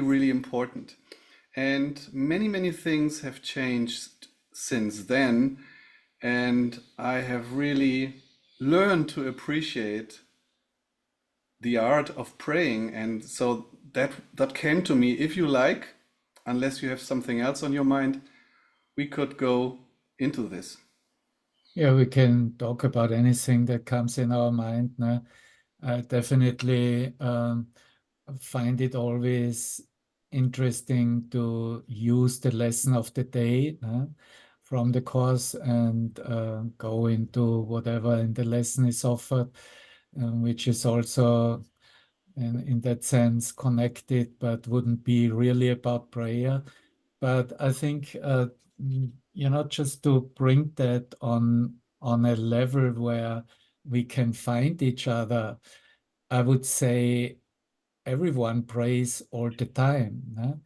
really important. And many, many things have changed since then. And I have really learned to appreciate the art of praying. And so that came to me. If you like, unless you have something else on your mind, we could go into this. Yeah, we can talk about anything that comes in our mind. No? I definitely find it always interesting to use the lesson of the day from the course and go into whatever in the lesson is offered, which is also in that sense connected, but wouldn't be really about prayer. But I think just to bring that on a level where we can find each other, I would say everyone prays all the time.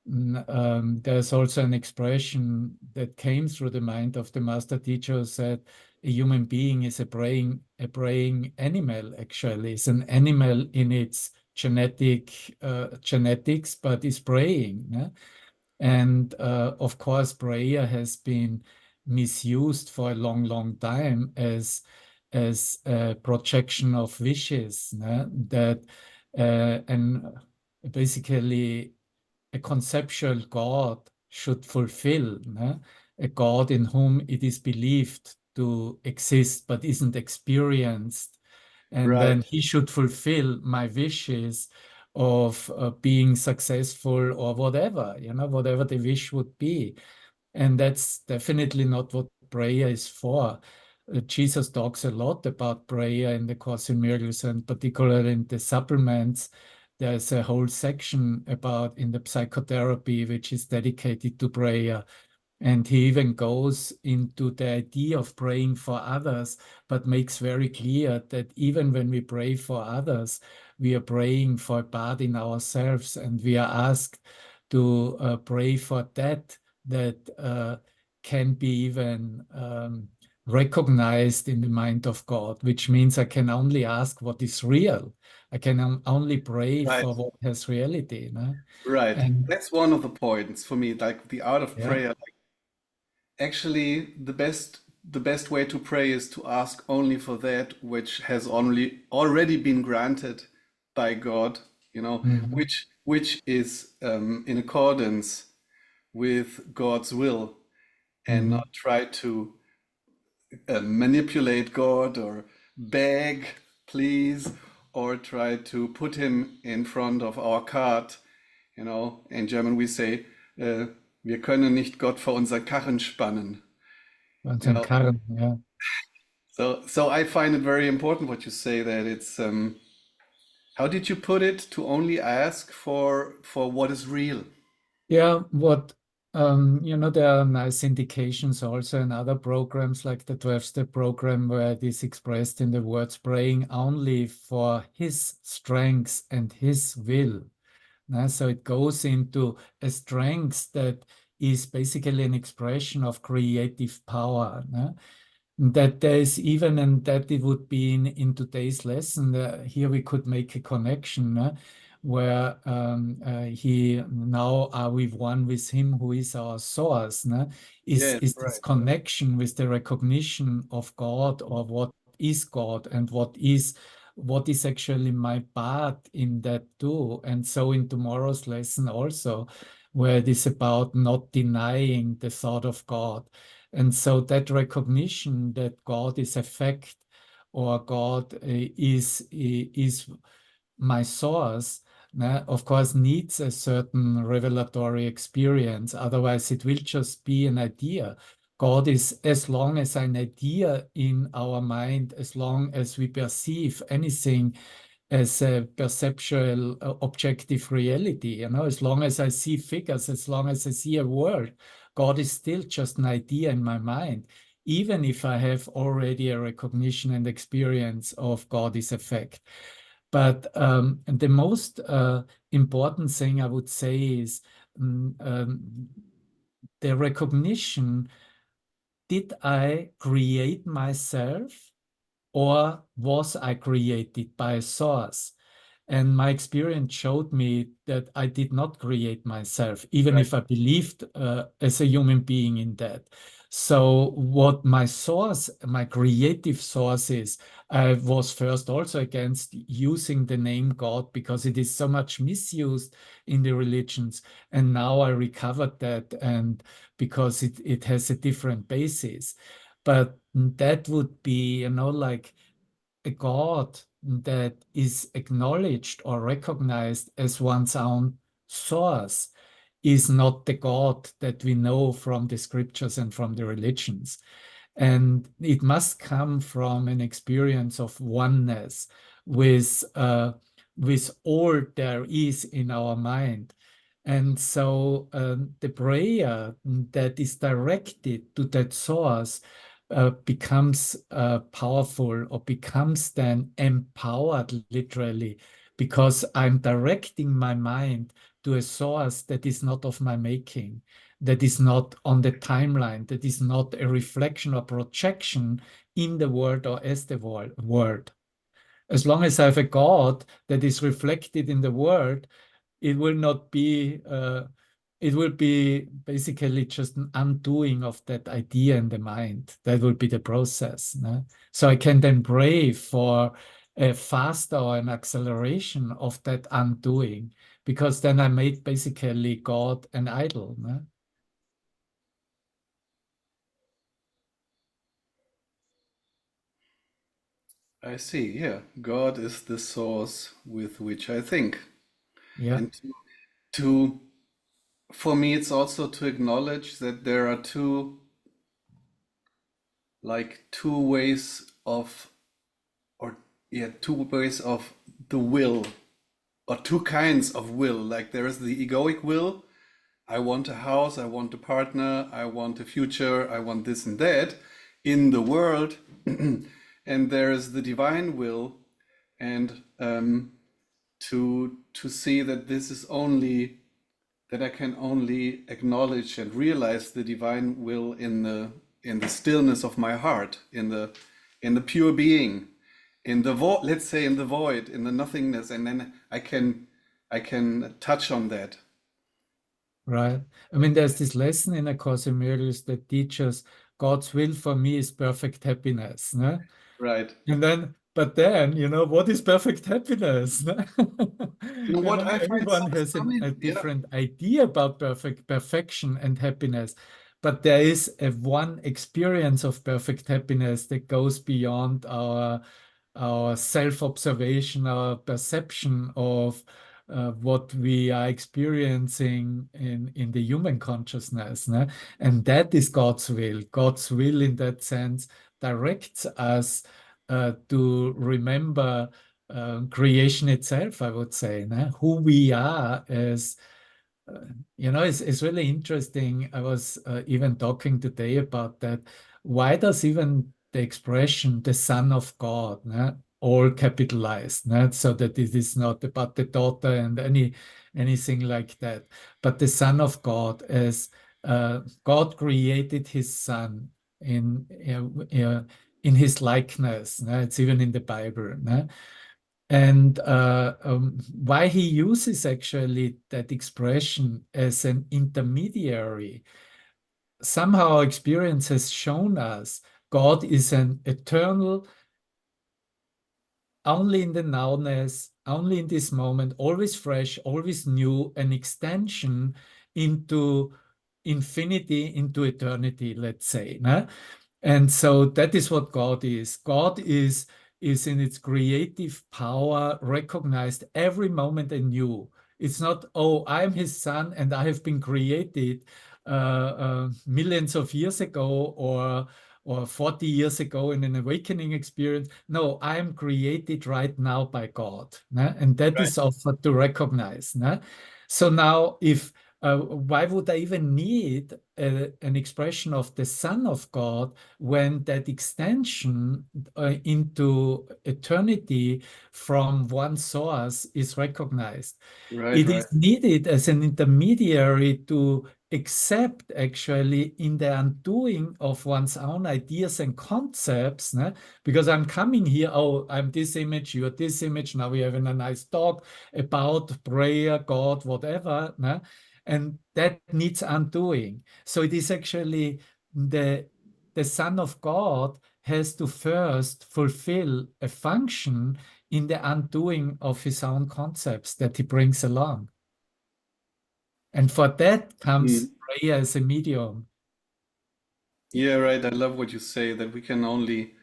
There's also an expression that came through the mind of the master teacher who said a human being is a praying animal, actually. It's an animal in its genetics, but is praying. Yeah? And of course, prayer has been misused for a long, long time as a projection of wishes, that and basically a conceptual God should fulfill, a God in whom it is believed to exist but isn't experienced. And Right, then he should fulfill my wishes of being successful or whatever, whatever the wish would be. And that's definitely not what prayer is for. Jesus talks a lot about prayer in the Course in Miracles, and particularly in the supplements. There's a whole section about in the psychotherapy which is dedicated to prayer. And he even goes into the idea of praying for others, but makes very clear that even when we pray for others, we are praying for a part in ourselves, and we are asked to pray for that can be even recognized in the mind of God, which means I can only ask what is real. I can only pray right, for what has reality. No? right. And That's one of the points for me, like the art of yeah. prayer. Actually, the best way to pray is to ask only for that which has only already been granted by God, Mhm. which is in accordance with God's will, and Mhm. not try to manipulate God or beg, please, or try to put him in front of our cart. In German we say, wir können nicht Gott vor unser Karren spannen. Ganz You ein know, Karren, ja. so I find it very important what you say that it's how did you put it to only ask for what is real? Yeah, there are nice indications also in other programs like the 12-step program where it is expressed in the words praying only for his strengths and his will. So it goes into a strength that is basically an expression of creative power. That there is even, and that it would be in today's lesson, here we could make a connection where he now are we one with him who is our source. Is, Yes, is this right. connection with the recognition of God or what is God and what is actually my part in that too. And so in tomorrow's lesson also, where it is about not denying the thought of God. And so that recognition that God is a fact or God is my source, of course, needs a certain revelatory experience. Otherwise, it will just be an idea. God is as long as an idea in our mind, as long as we perceive anything as a perceptual, objective reality. As long as I see figures, as long as I see a world, God is still just an idea in my mind, even if I have already a recognition and experience of God is a fact. But the most important thing I would say is the recognition, did I create myself or was I created by a source? And my experience showed me that I did not create myself, even Right. if I believed as a human being in that. So, what my source, my creative source is, I was first also against using the name God because it is so much misused in the religions. And now I recovered that, and because it has a different basis. But that would be, like a God that is acknowledged or recognized as one's own source is not the God that we know from the scriptures and from the religions. And it must come from an experience of oneness with all there is in our mind. And so the prayer that is directed to that source becomes powerful or becomes then empowered literally because I'm directing my mind to a source that is not of my making, that is not on the timeline, that is not a reflection or projection in the world or as the world. As long as I have a God that is reflected in the world, it will not be, it will be basically just an undoing of that idea in the mind. That will be the process. No? So I can then pray for a faster or an acceleration of that undoing, because then I made basically God an idol. No? I see. Yeah. God is the source with which I think. Yeah, And to for me, it's also to acknowledge that there are two ways of, or yeah, two ways of the will, or two kinds of will. Like there is the egoic will. I want a house, I want a partner, I want a future, I want this and that in the world. And there is the divine will, and to see that this is only that I can only acknowledge and realize the divine will in the stillness of my heart, in the pure being, in the let's say in the void, in the nothingness, and then I can touch on that. right. I mean, there's this lesson in A Course in Miracles that teaches God's will for me is perfect happiness. No? Right. And then, but then, what is perfect happiness? What I find so Everyone has stunning, a yeah, different idea about perfection and happiness. But there is a one experience of perfect happiness that goes beyond our self-observation, our perception of what we are experiencing in the human consciousness. No? And that is God's will. God's will, in that sense, directs us to remember creation itself, I would say, no? Who we are as, uh, it's really interesting. I was even talking today about that. Why does even the expression the Son of God, no? All capitalized, no? So that it is not about the daughter and anything like that, but the Son of God as God created his Son in in his likeness. No? It's even in the Bible. No? And why he uses actually that expression as an intermediary, somehow our experience has shown us God is an eternal, only in the nowness, only in this moment, always fresh, always new, an extension into infinity, into eternity, let's say. No? And so that is what God is. God is in its creative power recognized every moment anew. It's not, oh, I'm his son and I have been created millions of years ago or 40 years ago in an awakening experience. No, I am created right now by God. Ne? And that right, is offered to recognize. Ne? So now, if why would I even need an expression of the Son of God when that extension into eternity from one source is recognized? right, It right, is needed as an intermediary to except actually in the undoing of one's own ideas and concepts, né? Because I'm coming here, oh, I'm this image, you're this image, now we're having a nice talk about prayer, God, whatever, né? And that needs undoing. So it is actually the Son of God has to first fulfill a function in the undoing of his own concepts that he brings along. And for that comes Mm. prayer as a medium. Yeah, right. I love what you say that we can only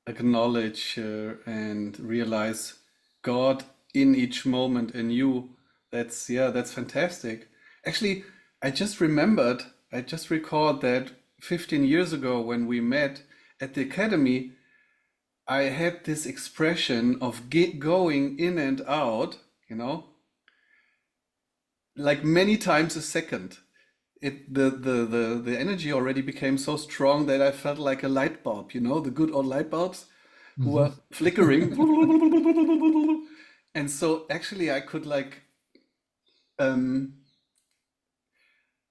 acknowledge and realize God in each moment in you. That's, yeah, that's fantastic. Actually, I just recalled that 15 years ago when we met at the academy, I had this expression of going in and out, you know, like many times a second. The energy already became so strong that I felt like a light bulb, you know, the good old light bulbs who Mhm. were flickering. And so actually um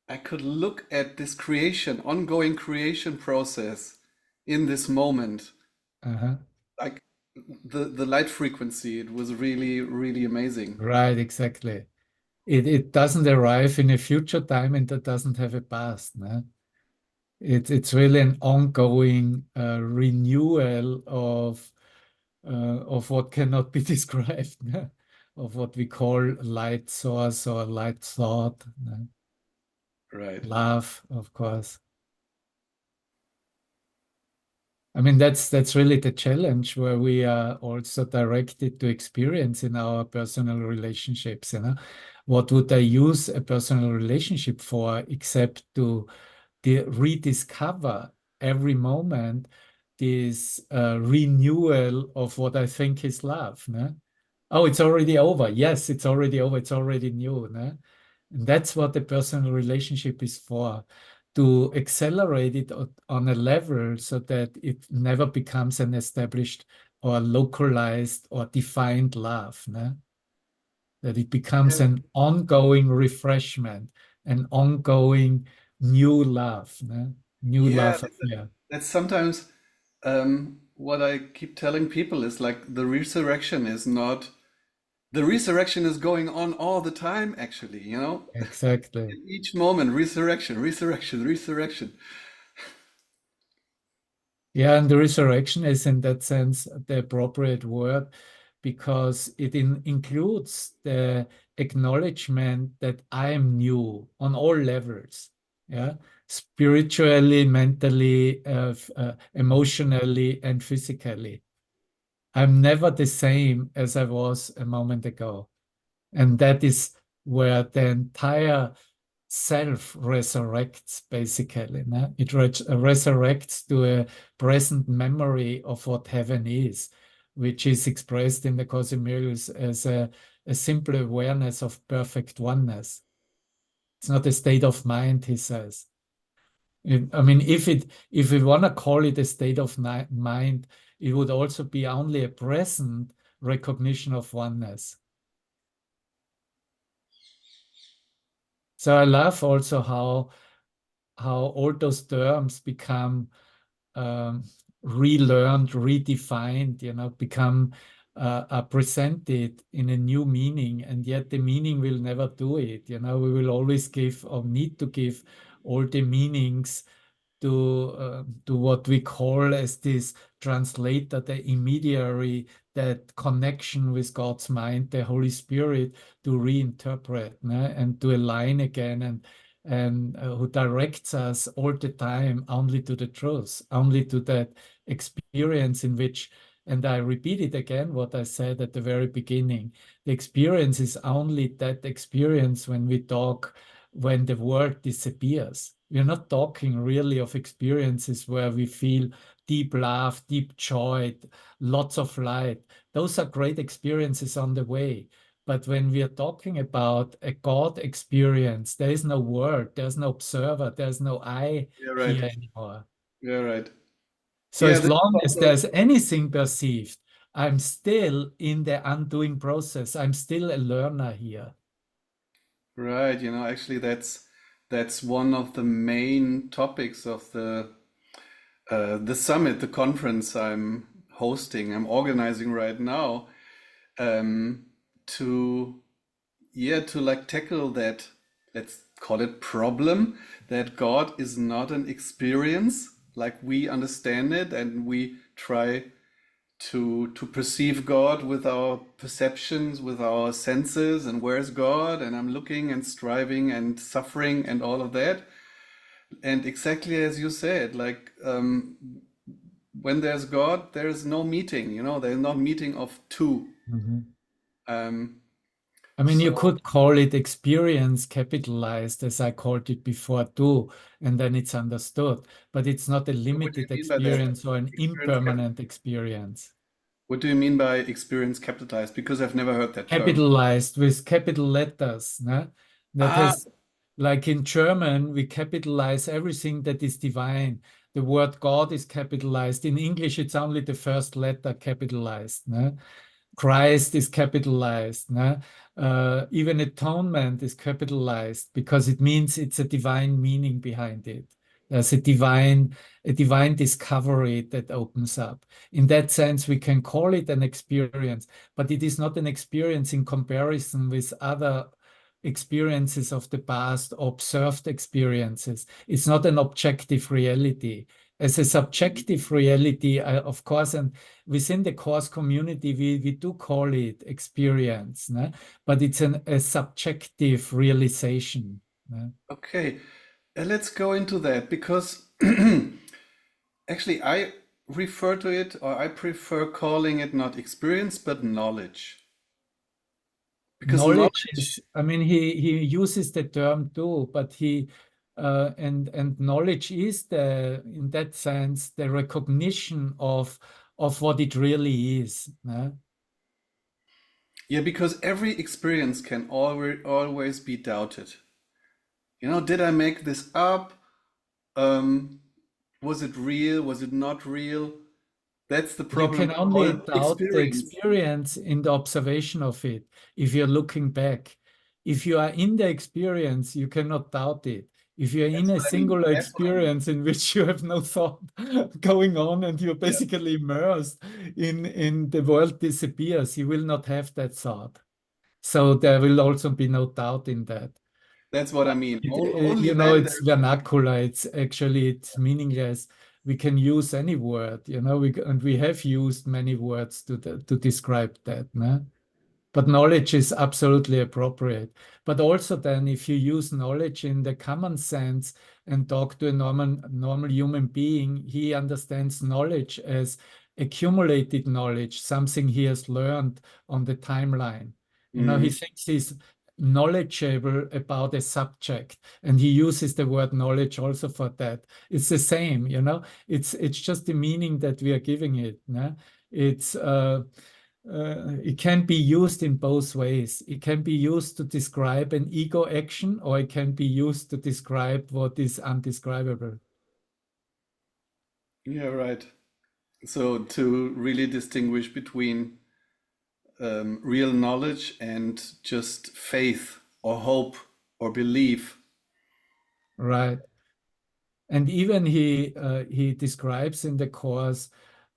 I could look at this ongoing creation process in this moment. Uh-huh. Like the light frequency, it was really, really amazing. Right, exactly. It doesn't arrive in a future time and it doesn't have a past. No? It's really an ongoing renewal of what cannot be described, no? Of what we call light source or light thought, no? Right. Love, of course. I mean, that's really the challenge where we are also directed to experience in our personal relationships, you know. What would I use a personal relationship for except to rediscover every moment this renewal of what I think is love, no? Oh, it's already over. Yes, it's already over. It's already new, no? And that's what the personal relationship is for, to accelerate it on a level so that it never becomes an established or localized or defined love, no? That it becomes Yeah, an ongoing refreshment, an ongoing new love, no? New yeah, love affair. that's sometimes what I keep telling people is like the resurrection is going on all the time, actually, you know? Exactly. In each moment, resurrection, resurrection, resurrection. Yeah, and the resurrection is in that sense the appropriate word because it includes the acknowledgement that I am new on all levels. Yeah, spiritually, mentally, emotionally, and physically. I'm never the same as I was a moment ago. And that is where the entire self resurrects, basically. No? It resurrects to a present memory of what heaven is, which is expressed in the Course in Miracles as a simple awareness of perfect oneness. It's not a state of mind, he says. I mean, if we want to call it a state of mind, it would also be only a present recognition of oneness. So I love also how all those terms become um, relearned, redefined, you know, become are presented in a new meaning, and yet the meaning will never do it. You know, we will always give or need to give all the meanings to what we call as this translator, the intermediary, that connection with God's mind, the Holy Spirit, to reinterpret, né? And to align again, and who directs us all the time only to the truth, only to that experience in which, and I repeat it again, what I said at the very beginning, the experience is only that experience when we talk, when the world disappears. We're not talking really of experiences where we feel deep love, deep joy, lots of light. Those are great experiences on the way. But when we are talking about a God experience, there is no word, there's no observer, there's no I Yeah, right. here anymore. Yeah, right. So Yeah, as this is long as also there's anything perceived, I'm still in the undoing process. I'm still a learner here. right. You know, actually, that's that's one of the main topics of the summit, the conference I'm hosting, I'm organizing right now, um, to yeah, to like tackle that, let's call it problem, that God is not an experience like we understand it, and we try to perceive God with our perceptions, with our senses, and where's God? And I'm looking and striving and suffering and all of that. And exactly as you said, like when there's God, there's no meeting, there's not meeting of two. Mhm. Um, I mean, you so could call it experience capitalized, as I called it before too, and then it's understood. But it's not a what do you limited mean by that? experience or an Experience impermanent experience. What do you mean by experience capitalized? Because I've never heard that term. Capitalized with capital letters, né? That Ah, has, like in German, we capitalize everything that is divine. The word God is capitalized. In English, it's only the first letter capitalized, né? Christ is capitalized. Ne? Even atonement is capitalized because it means it's a divine meaning behind it. There's a divine discovery that opens up. In that sense, we can call it an experience, but it is not an experience in comparison with other experiences of the past, observed experiences. It's not an objective reality. As a subjective reality, of course, and within the course community, we do call it experience, né? But it's a subjective realization. Ne? okay. Let's go into that because actually I refer to it, or I prefer calling it not experience but knowledge. Because Knowledge knowledge, is, I mean, he uses the term too, but and knowledge is the, in that sense, the recognition of what it really is. Ne? yeah, because every experience can always be doubted. Did I make this up? Um, was it real? Was it not real? That's the You problem can with only all doubt the experience. experience in the observation of it if you're looking back. If you are in the experience, you cannot doubt it. If you're in That's a what I mean. singular That's what I mean. experience in which you have no thought going on and you're Yeah, basically immersed in the world disappears, you will not have that thought. So there will also be no doubt in that. that's what I mean. Only You know, then it's there's a vernacular. It's actually it's meaningless. We can use any word, you know, and we have used many words to describe that, no? But knowledge is absolutely appropriate. But also then, if you use knowledge in the common sense and talk to a normal human being, he understands knowledge as accumulated knowledge, something he has learned on the timeline. You know, he Mhm. thinks he's knowledgeable about a subject, and he uses the word knowledge also for that. It's the same, you know. It's just the meaning that we are giving it. No? It's it can be used in both ways. It can be used to describe an ego action, or it can be used to describe what is undescribable. Yeah, right. So to really distinguish between real knowledge and just faith or hope or belief. Right. And even he describes in the course,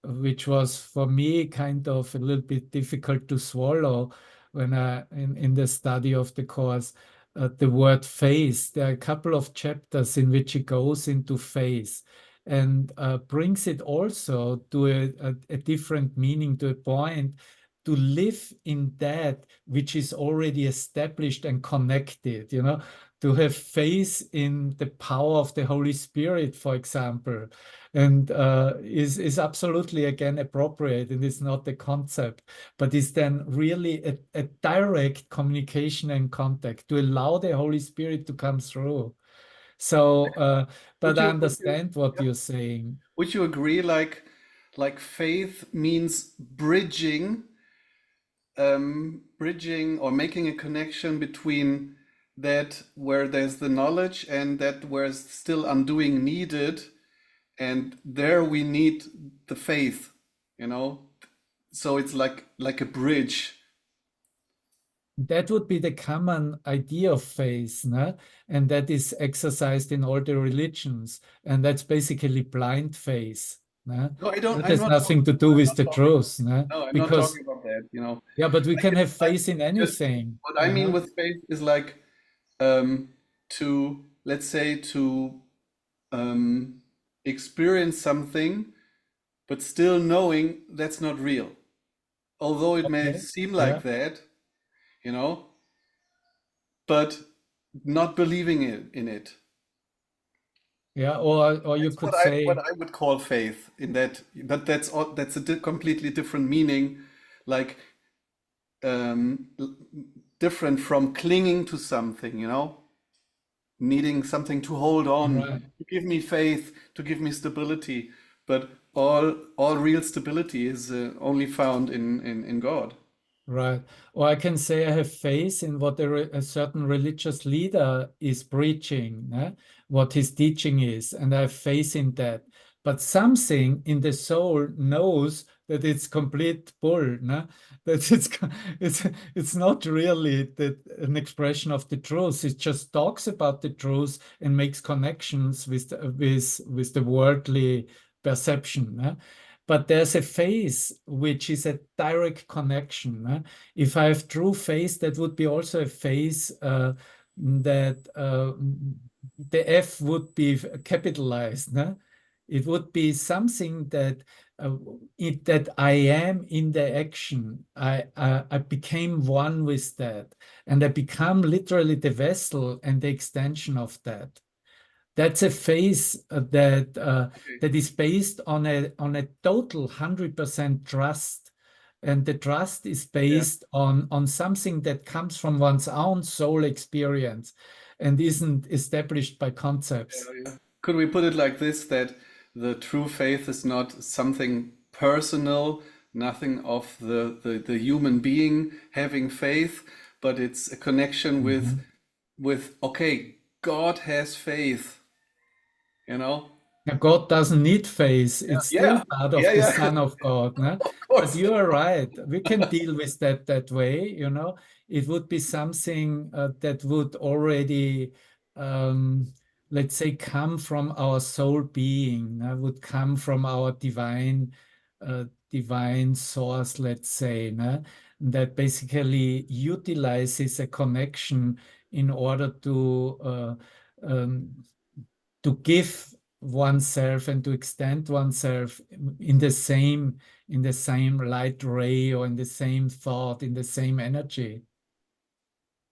which was for me kind of a little bit difficult to swallow when I in the study of the course, the word faith. There are a couple of chapters in which he goes into faith and brings it also to a different meaning, to a point to live in that which is already established and connected, you know, to have faith in the power of the Holy Spirit, for example, and is absolutely again appropriate, and it's not the concept, but is then really a direct communication and contact to allow the Holy Spirit to come through. So, Would but I you would you understand what yeah, you're saying. would you agree like faith means bridging or making a connection between that where there's the knowledge and that where's still undoing needed, and there we need the faith, you know? So it's like a bridge. that would be the common idea of faith, no? And that is exercised in all the religions. And that's basically blind faith. No? No, I don't. That I'm has not talking. nothing to do I'm with not the talking. truth. No? No, I'm not Because, talking about that. yeah, but we Like can have it's like faith in just anything. what I mean with faith is like um, to, let's say, to um, experience something, but still knowing that's not real. Although it may Okay. seem Yeah. like that, you know, but not believing in it. Yeah. Or you That's could what say, I would call faith in that, but that's a completely different meaning, like different from clinging to something, needing something to hold on, right. to give me faith, to give me stability. But all real stability is only found in God. Right. Or I can say I have faith in what a certain religious leader is preaching, what his teaching is, and I have faith in that. But something in the soul knows that it's complete bull, that it's not really an expression of the truth. It just talks about the truth and makes connections with the worldly perception. But there's a phase which is a direct connection. If I have true faith, that would be also a phase that the F would be capitalized. It would be something uh, that I am in the action. I became one with that, and I become literally the vessel and the extension of that. That's a phase Okay. that is based on a total 100% trust. And the trust is Yeah. based on something that comes from one's own soul experience and isn't established by concepts. Yeah. Could we put it like this, that the true faith is not something personal, nothing of the human being having faith, but it's a connection Mhm. with okay, God has faith, you know? Now, God doesn't need face. It's still Yeah, part yeah, of the yeah, Son of God. No? of But course. you are right. We can deal with that way. It would be something that would already, um, let's say, come from our soul being, would come from our divine source, let's say, no? That basically utilizes a connection in order um, to give oneself and to extend oneself in the same light ray or in the same thought, in the same energy,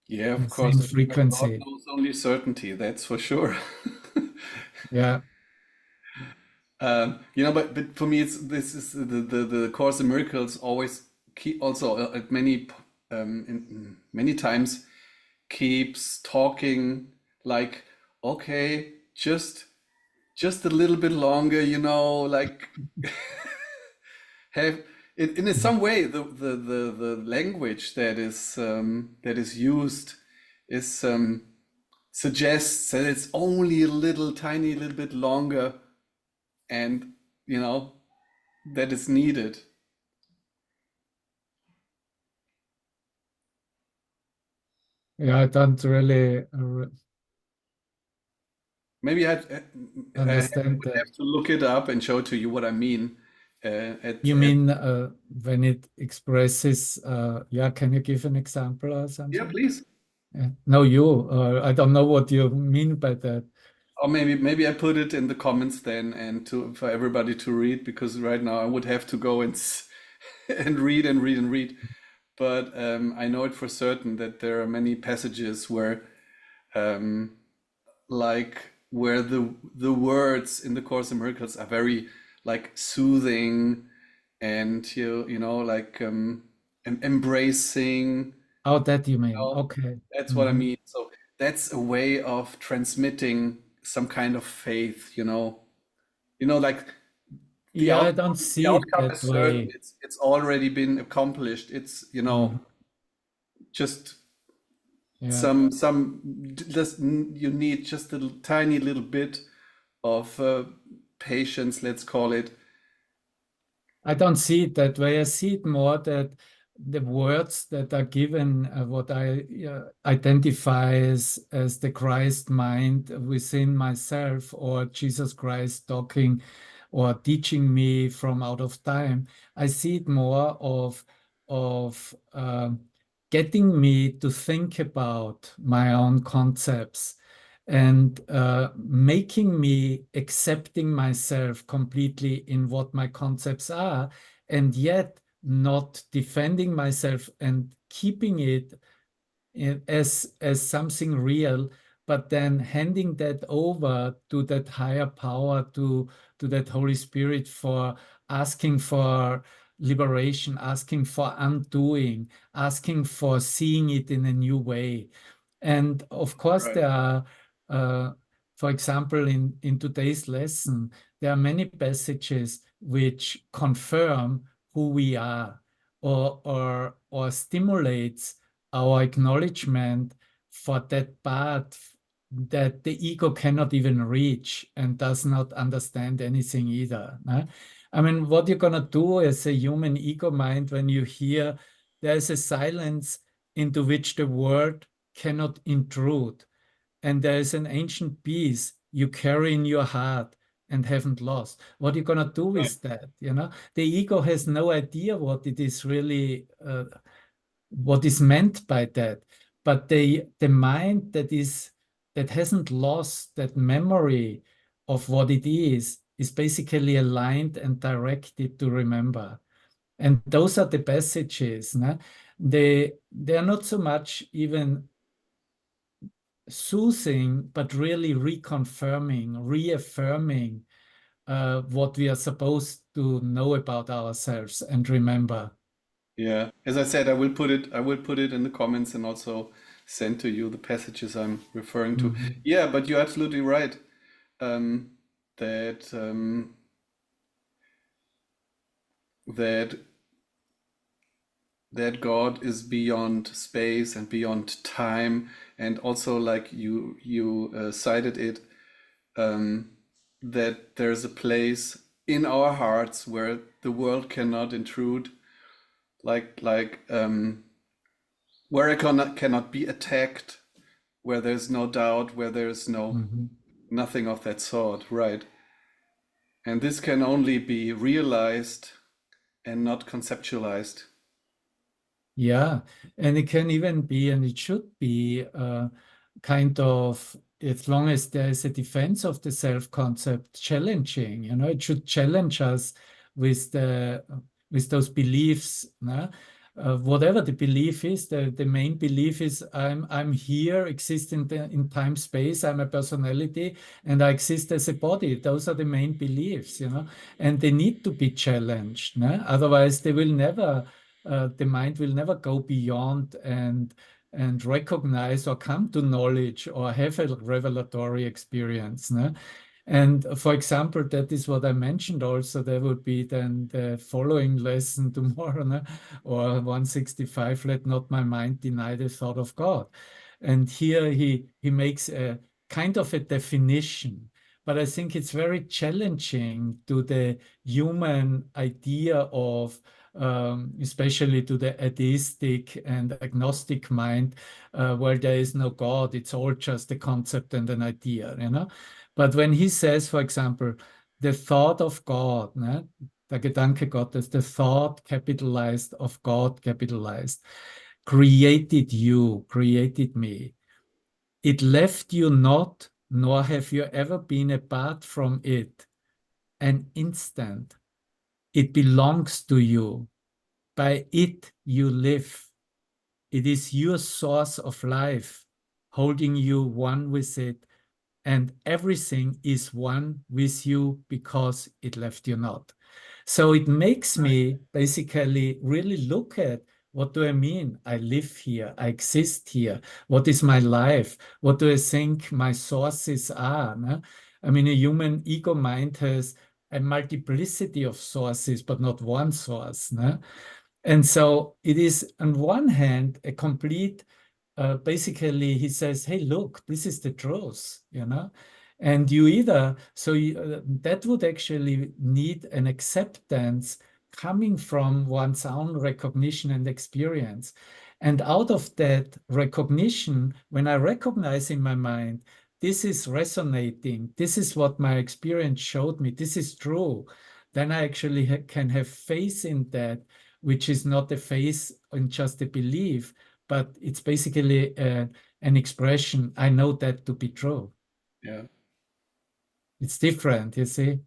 Yeah, in of the same course. But God frequency. knows only certainty, that's for sure. Yeah. But for me, it's this is the Course in Miracles always keep also at many times keeps talking like, okay, just a little bit longer, like have in some way the language that is used is suggests that it's only a little tiny little bit longer, and you know that is needed. Yeah, I don't really Maybe I understand would that. have to look it up and show to you what I mean. You At mean when it expresses, yeah, can you give an example or Yeah, something? please. Yeah. No, I don't know what you mean by that. Or maybe I put it in the comments then, and to for everybody to read, because right now I would have to go and read and read and read. But I know it for certain that there are many passages where um, where the words in the Course in Miracles are very like soothing, and like embracing. Oh, that you mean. know, Okay. that's what I Mhm. mean. So that's a way of transmitting some kind of faith, like the Yeah, I outcome, don't the see it outcome that is certain. way. It's already been accomplished. It's, Mhm. just Yeah, just you need just a tiny little bit of patience, let's call it. I don't see it that way. I see it more that the words that are given, what I identify as the Christ mind within myself, or Jesus Christ talking or teaching me from out of time. I see it more of getting me to think about my own concepts and making me accepting myself completely in what my concepts are, and yet not defending myself and keeping it as something real, but then handing that over to that higher power, to that Holy Spirit, for asking for liberation, asking for undoing, asking for seeing it in a new way. And of course, Right. there are, uh, for example, in today's lesson, there are many passages which confirm who we are, or stimulates our acknowledgement for that part that the ego cannot even reach and does not understand anything either. Né? I mean, what you're gonna do as a human ego mind when you hear there's a silence into which the word cannot intrude, and there is an ancient peace you carry in your heart and haven't lost. What are you gonna do Right. with that? The ego has no idea what it is really, what is meant by that. But the mind that hasn't lost that memory of what it is basically aligned and directed to remember. And those are the passages. Né? They are not so much even soothing, but really reconfirming, reaffirming what we are supposed to know about ourselves and remember. Yeah. As I said, I will put it in the comments and also send to you the passages I'm referring to. Mhm. Yeah, but you're absolutely right. Um, that that that God is beyond space and beyond time, and also like you cited it, um, that there's a place in our hearts where the world cannot intrude, like where it cannot be attacked, where there's no doubt, where there's Mhm. nothing of that sort, right? And this can only be realized and not conceptualized. Yeah, and it can even be, and it should be, kind of, as long as there is a defense of the self-concept, challenging. It should challenge us with with those beliefs. No? Whatever the belief is, the main belief is I'm here, exist in time space. I'm a personality, and I exist as a body. Those are the main beliefs. And they need to be challenged. No? Otherwise, they will never. The mind will never go beyond and recognize or come to knowledge or have a revelatory experience. No? And for example, that is what I mentioned also. There would be then the following lesson tomorrow, no? Or 165, let not my mind deny the thought of God. And here he makes a kind of a definition, but I think it's very challenging to the human idea of, especially to the atheistic and agnostic mind, where there is no God, it's all just a concept and an idea. But when he says, for example, the thought of God, ne? Der Gedanke Gottes, the thought capitalized of God capitalized, created you, created me. It left you not, nor have you ever been apart from it. An instant. It belongs to you. By it you live. It is your source of life, holding you one with it, and everything is one with you because it left you not. So it makes me basically really look at, what do I mean? I live here, I exist here. What is my life? What do I think my sources are? No? I mean, a human ego mind has a multiplicity of sources, but not one source. No? And so it is, on one hand, a complete, basically, he says, hey, look, this is the truth. And you either, so that would actually need an acceptance coming from one's own recognition and experience. And out of that recognition, when I recognize in my mind, this is resonating, this is what my experience showed me, this is true, then I actually can have faith in that, which is not a faith in just a belief, but it's basically an expression. I know that to be true. Yeah. It's different, you see?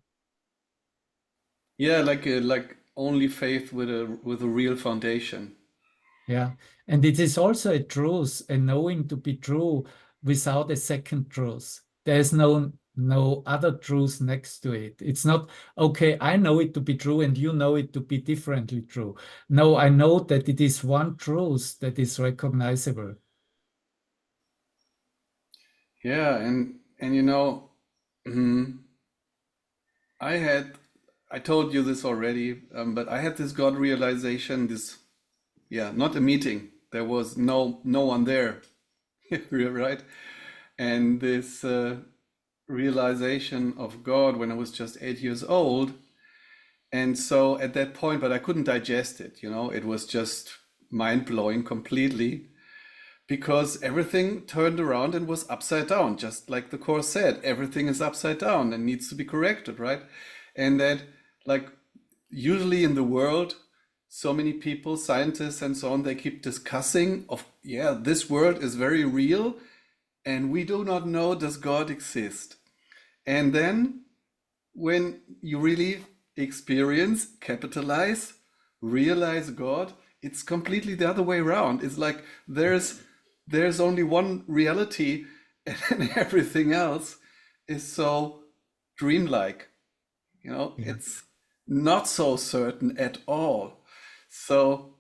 Yeah, like only faith with a real foundation. Yeah. And it is also a truth, a knowing to be true without a second truth. There's no other truth next to it. It's not, okay, I know it to be true and you know it to be differently true. No, I know that it is one truth that is recognizable. Yeah, and mm, I had I told you this already, but I had this God realization, this yeah, not a meeting. There was no one there, right? And this realization of God when I was just 8 years old. And so at that point, but I couldn't digest it, it was just mind blowing completely because everything turned around and was upside down, just like the Course said, everything is upside down and needs to be corrected, right? And that, like, usually in the world, so many people, scientists and so on, they keep discussing of, yeah, this world is very real and we do not know, does God exist? And then when you really experience, capitalize, realize God, it's completely the other way around. It's like there's only one reality and everything else is so dreamlike. Yeah. It's not so certain at all. So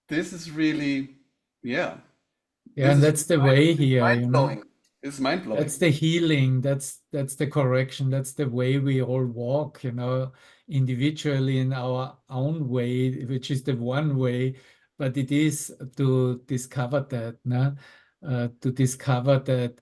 this is really, yeah, Yeah, this and is that's the way here, mind blowing. It's mind blowing. That's the healing. That's the correction. That's the way we all walk, individually in our own way, which is the one way. But it is to discover that, no? To discover that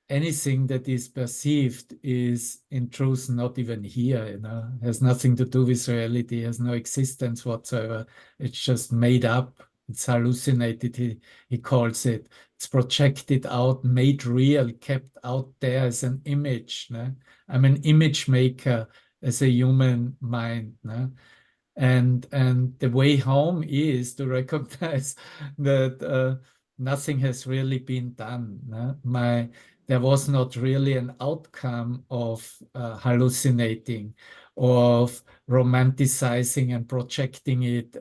anything that is perceived is in truth not even here, has nothing to do with reality, has no existence whatsoever. It's just made up. It's hallucinated, he calls it. It's projected out, made real, kept out there as an image. No? I'm an image maker as a human mind. No? And the way home is to recognize that nothing has really been done. No? There was not really an outcome of hallucinating, of romanticizing and projecting it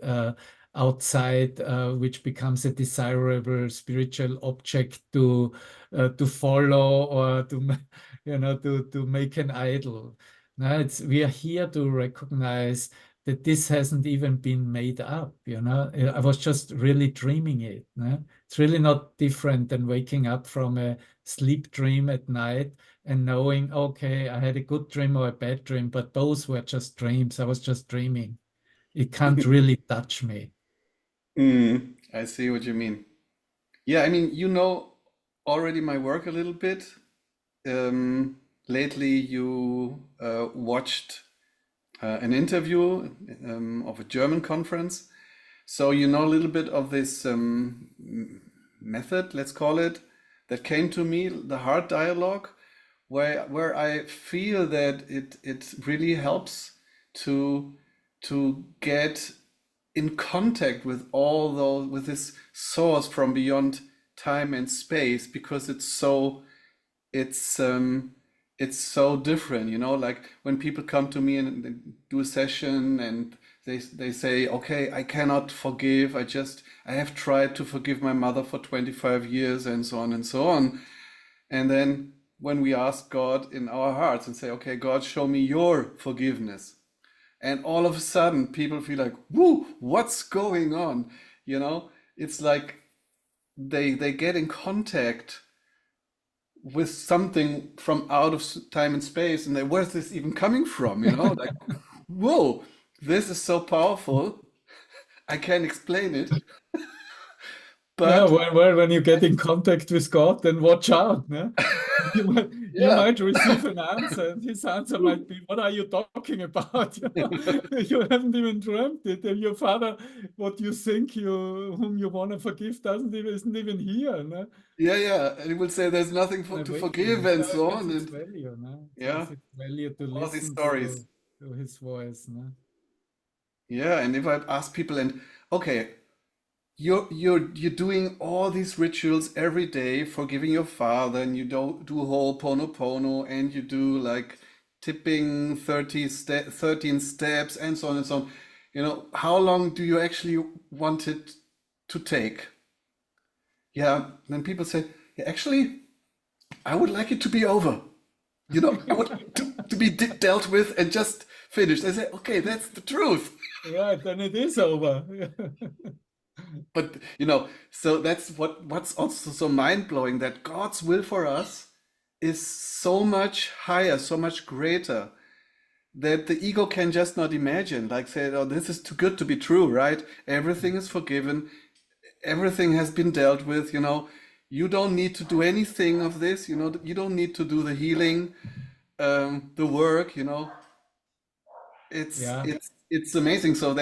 outside, which becomes a desirable spiritual object to follow or to make an idol. No, we are here to recognize that this hasn't even been made up. I was just really dreaming it. No? It's really not different than waking up from a sleep dream at night and knowing, okay, I had a good dream or a bad dream, but those were just dreams. I was just dreaming. It can't really touch me. I see what you mean. Yeah, I mean, already my work a little bit. Um, Lately, you watched an interview of a German conference. So you know a little bit of this method, let's call it, that came to me, the heart dialogue, where I feel that it really helps to get in contact with all those with this source from beyond time and space because it's um it's so different, like when people come to me and they do a session and they say, okay, I cannot forgive, I have tried to forgive my mother for 25 years and so on and so on. And then when we ask God in our hearts and say, okay, God, show me your forgiveness, and all of a sudden people feel like, whoo, what's going on? It's like they get in contact with something from out of time and space, and where's this even coming from? Like, whoa, this is so powerful. I can't explain it, Yeah, But when you get in contact with God, then watch out. No? You yeah, might receive an answer, and his answer might be, "What are you talking about? You haven't even dreamt it. And your father, what you think whom you want to forgive, isn't even here. No? yeah, yeah. And he will say there's nothing to Waiting. forgive So and it so has on. its And value. No? It yeah, has its value to all these listen stories. to his voice. No? Yeah, and if I ask people, and okay, you're doing all these rituals every day, forgiving your father, and you don't do whole pono, and you do like tipping 13 steps and so on and so on. How long do you actually want it to take? Yeah, then people say, yeah, actually, I would like it to be over. I would like to be dealt with and just finished. I say, okay, that's the truth. Right, then it is over. But so that's what's also so mind-blowing, that God's will for us is so much higher, so much greater, that the ego can just not imagine. Like say, oh, this is too good to be true, right? Everything is forgiven, everything has been dealt with. You don't need to do anything of this. You don't need to do the healing, the work. It's Yeah. it's it's amazing. So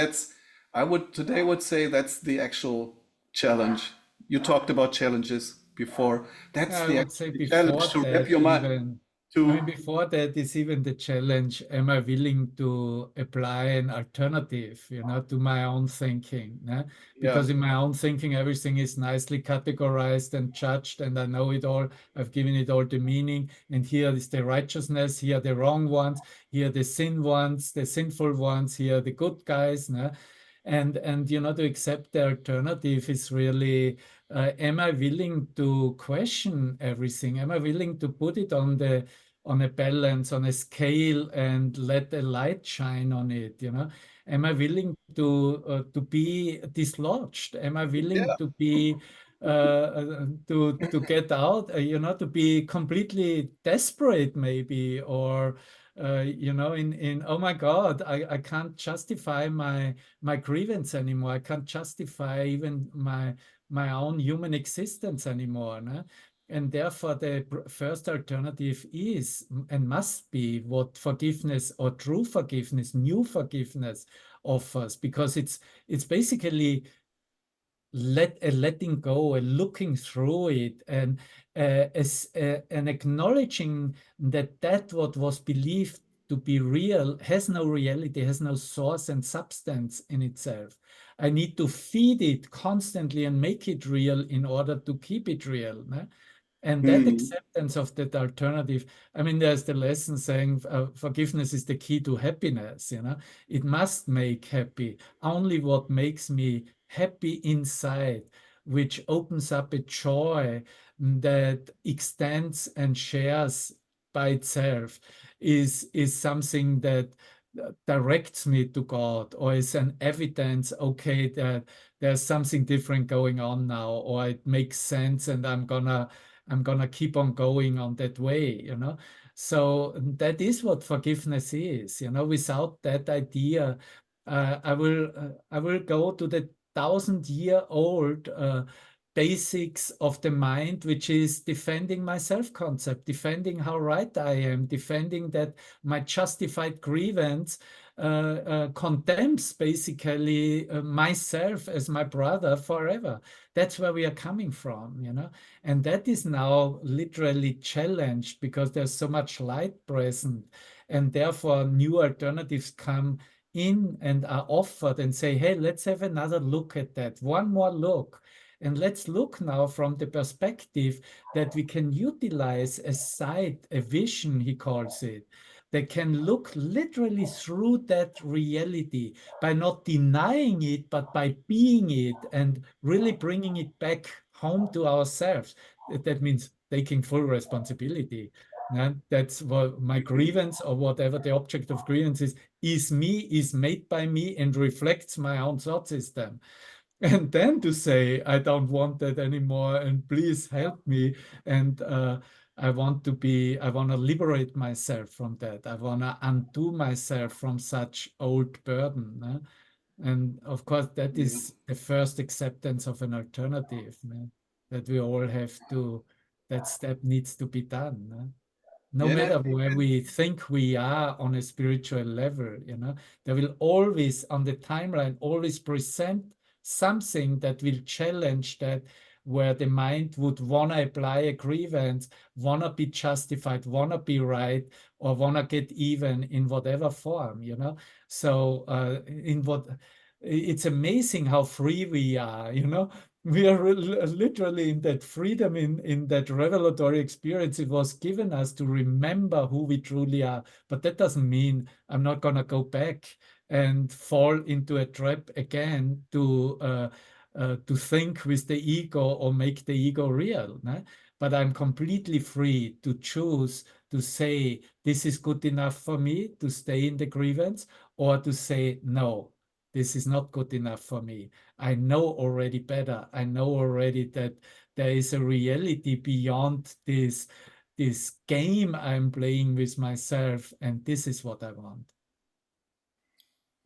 I would say that's the actual challenge. You talked about challenges before. That's I the would say actual challenge, before to wrap that, your mind even, I mean, to. before that is even the challenge, am I willing to apply an alternative, to my own thinking? Yeah? Yeah. Because in my own thinking, everything is nicely categorized and judged, and I know it all. I've given it all the meaning. And here is the righteousness, here are the wrong ones, here are the sin ones, the sinful ones, here are the good guys. Yeah? And to accept the alternative is really, am I willing to question everything? Am I willing to put it on a balance, on a scale, and let the light shine on it? Am I willing to be dislodged? Am I willing Yeah. to be to get out? To be completely desperate, maybe, or in oh my God, I can't justify my grievance anymore. I can't justify even my own human existence anymore. No? And therefore, the first alternative is and must be what forgiveness or true forgiveness, new forgiveness offers, because it's basically letting go, a looking through it, and as an acknowledging that what was believed to be real has no reality, has no source and substance in itself. I need to feed it constantly and make it real in order to keep it real. No? And that Hmm. acceptance of that alternative, I mean, there's the lesson saying forgiveness is the key to happiness. It must make happy. Only what makes me happy inside, which opens up a joy that extends and shares by itself, is something that directs me to God, or is an evidence, okay, that there's something different going on now, or it makes sense, and I'm gonna keep on going on that way. So that is what forgiveness is. Without that idea, I will go to the 1,000-year-old basics of the mind, which is defending my self-concept, defending how right I am, defending that my justified grievance condemns basically myself as my brother forever. That's where we are coming from. And that is now literally challenged because there's so much light present, and therefore new alternatives come in and are offered and say, hey, let's have another look at that, one more look. And let's look now from the perspective that we can utilize a sight, a vision, he calls it, that can look literally through that reality by not denying it, but by being it and really bringing it back home to ourselves. That means taking full responsibility. And that's what my grievance, or whatever the object of grievance is me, is made by me, and reflects my own thought system. And then to say, I don't want that anymore, and please help me. And I want to liberate myself from that. I want to undo myself from such old burden. And of course, that Yeah. is the first acceptance of an alternative, no? That we all have to, that step needs to be done. No? No Yeah, and I matter think where that, we think we are on a spiritual level, there will always on the timeline always present something that will challenge that, where the mind would want to apply a grievance, want to be justified, want to be right, or want to get even in whatever form. So in what it's amazing how free we are. We are literally in that freedom, in that revelatory experience. It was given us to remember who we truly are. But that doesn't mean I'm not going to go back and fall into a trap again to think with the ego or make the ego real. Né? But I'm completely free to choose to say, this is good enough for me to stay in the grievance, or to say, no, this is not good enough for me. I know already better. I know already that there is a reality beyond this game I'm playing with myself, and this is what I want.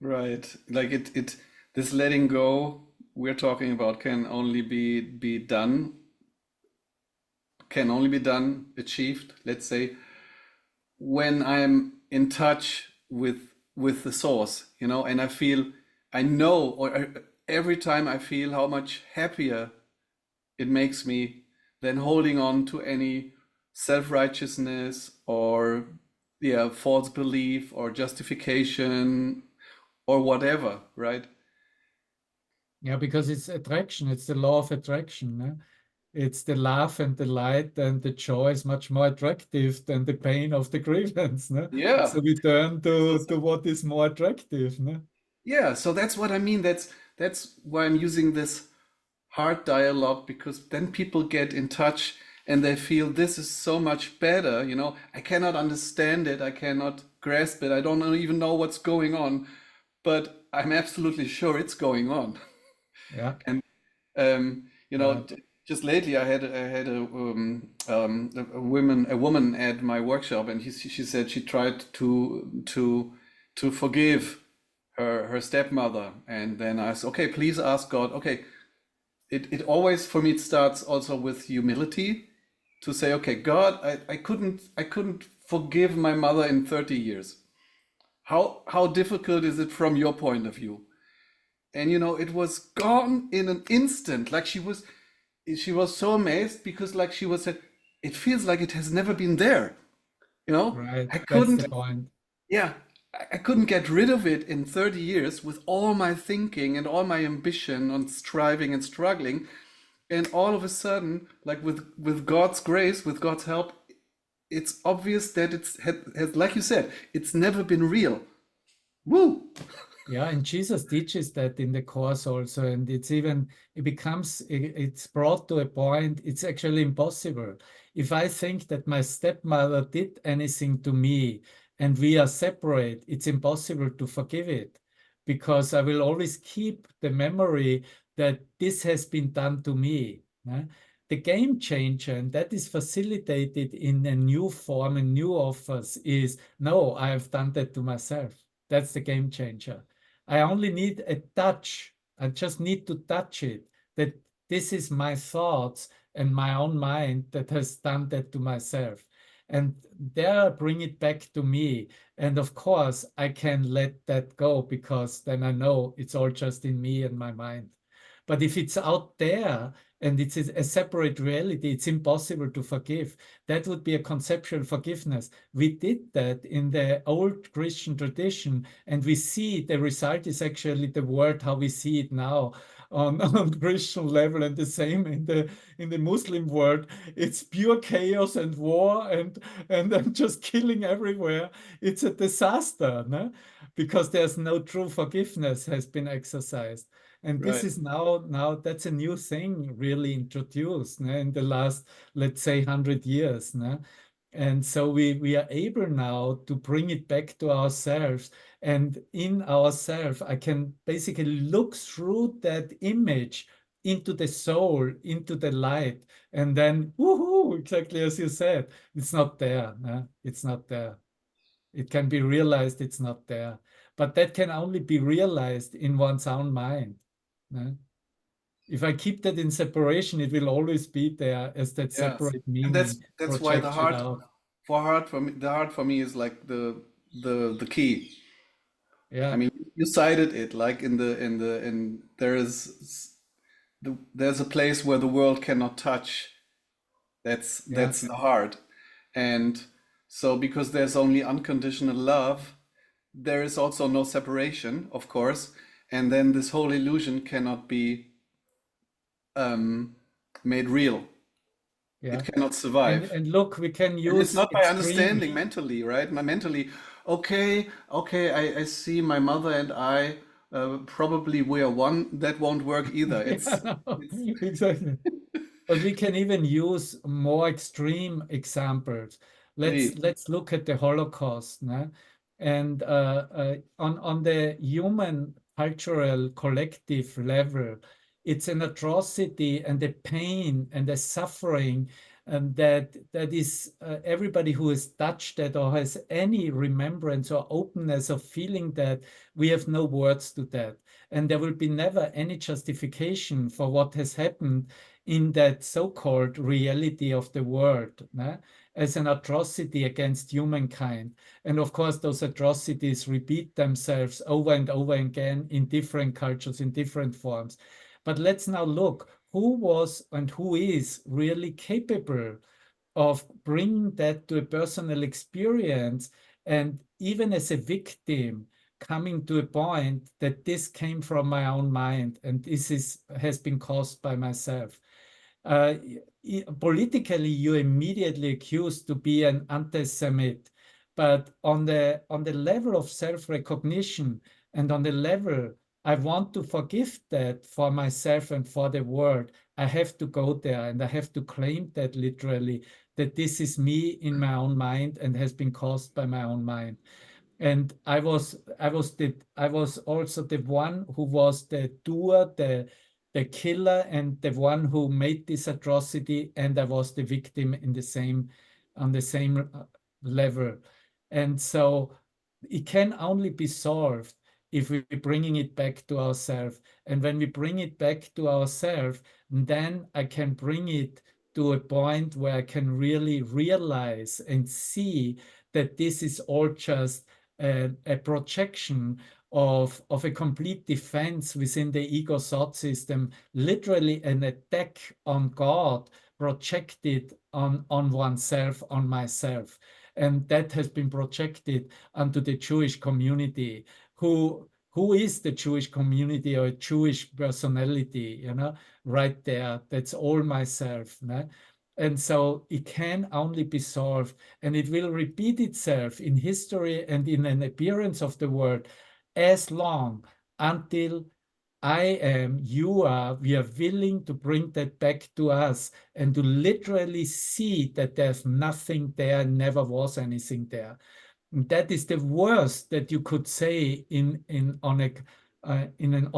right. Like this letting go we're talking about can only be done, achieved, let's say, when I'm in touch with the source, and I know, every time I feel how much happier it makes me than holding on to any self-righteousness or yeah, false belief or justification or whatever, right? Yeah, because it's attraction. It's the law of attraction. Né? It's the love and the light and the joy is much more attractive than the pain of the grievance. Né? Yeah. So we turn So, to what is more attractive. Né? yeah, so that's what I mean. That's why I'm using this hard dialogue, because then people get in touch and they feel this is so much better. I cannot understand it, I cannot grasp it, I don't even know what's going on, but I'm absolutely sure it's going on. Yeah, And right. just lately I had a woman at my workshop, and she said she tried to forgive her stepmother, and then I said, okay, please ask God. Okay, it always, for me, it starts also with humility, to say, okay, God, I couldn't forgive my mother in 30 years. How difficult is it from your point of view? And it was gone in an instant. Like she was so amazed, because like she was said, it feels like it has never been there. You know, Right. I That's the couldn't, point. yeah, I couldn't get rid of it in 30 years with all my thinking and all my ambition on striving and struggling. And all of a sudden, like with God's grace, with God's help, it's obvious that has, like you said, it's never been real. Woo! Yeah, and Jesus teaches that in the course also, and it's brought to a point, it's actually impossible. If I think that my stepmother did anything to me and we are separate, it's impossible to forgive it, because I will always keep the memory that this has been done to me. Eh? The game changer, and that is facilitated in a new form and new offers, is no, I have done that to myself. That's the game changer. I only need a touch. I just need to touch it. That this is my thoughts and my own mind that has done that to myself. And there, bring it back to me. And of course, I can let that go, because then I know it's all just in me and my mind. But if it's out there and it's a separate reality, it's impossible to forgive. That would be a conceptual forgiveness. We did that in the old Christian tradition, and we see the result is actually the world how we see it now on Christian level, and the same in the Muslim world. It's pure chaos and war and just killing everywhere. It's a disaster, no? Because there's no true forgiveness has been exercised. And this Right. is now that's a new thing really introduced, né, in the last, let's say, 100 years. Né? And so we are able now to bring it back to ourselves. And in ourselves, I can basically look through that image into the soul, into the light, and then, woohoo, exactly as you said, it's not there. Né? It's not there. It can be realized it's not there. but that can only be realized in one's own mind. No? If I keep that in separation, it will always be there as that Yes, separate and meaning that's why projected out. the heart for me is like the key. I Yeah, mean, you cited it like in there is there's a place where the world cannot touch. yeah. That's the heart, and so because there's only unconditional love, there is also no separation, of course, and then this whole illusion cannot be um, made real. It Yeah. cannot survive. And look, we can And it's use not by extreme. understanding mentally, right? My mentally, okay, I see my mother and I probably we are one. That won't work either. Yeah, no, It's exactly. But we can even use more extreme examples. please, Let's look at the Holocaust, no? And on the human cultural collective level, it's an atrocity and a pain and a suffering, and that is everybody who has touched that or has any remembrance or openness of feeling that, we have no words to that, and there will be never any justification for what has happened in that so-called reality of the world, né, as an atrocity against humankind. And of course, those atrocities repeat themselves over and over again in different cultures, in different forms. But let's now look who was and who is really capable of bringing that to a personal experience, and even as a victim, coming to a point that this came from my own mind and has been caused by myself. uh, Politically, you immediately accused to be an anti-Semite, but on the level of self-recognition and on the level I want to forgive that for myself and for the world, I have to go there and I have to claim that literally, that this is me in my own mind and has been caused by my own mind. And I was also the one who was the doer, the killer, and the one who made this atrocity, and I was the victim in the same on the same level. And so it can only be solved if we're bringing it back to ourselves. And when we bring it back to ourselves, then I can bring it to a point where I can really realize and see that this is all just a projection of a complete defense within the ego thought system, literally an attack on God projected on oneself, on myself. And that has been projected onto the Jewish community. Who is the Jewish community or a Jewish personality, right there? That's all myself. No? And so it can only be solved, and it will repeat itself in history and in an appearance of the world as long until I am, you are, we are willing to bring that back to us and to literally see that there's nothing there, never was anything there. That is the worst that you could say on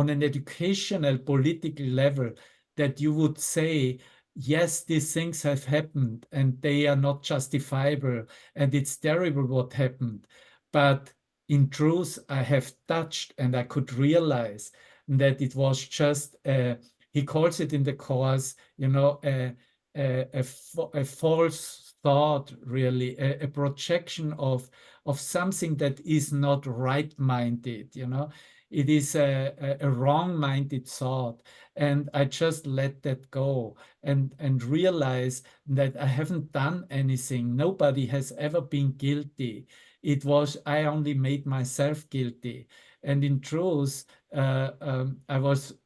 an educational political level, that you would say, yes, these things have happened and they are not justifiable and it's terrible what happened, but in truth I have touched and I could realize that it was just he calls it in the course, a false thought, really, a projection of something that is not right-minded. It is a wrong-minded thought, and I just let that go and realize that I haven't done anything. Nobody has ever been guilty. It was I only made myself guilty, and in truth, I was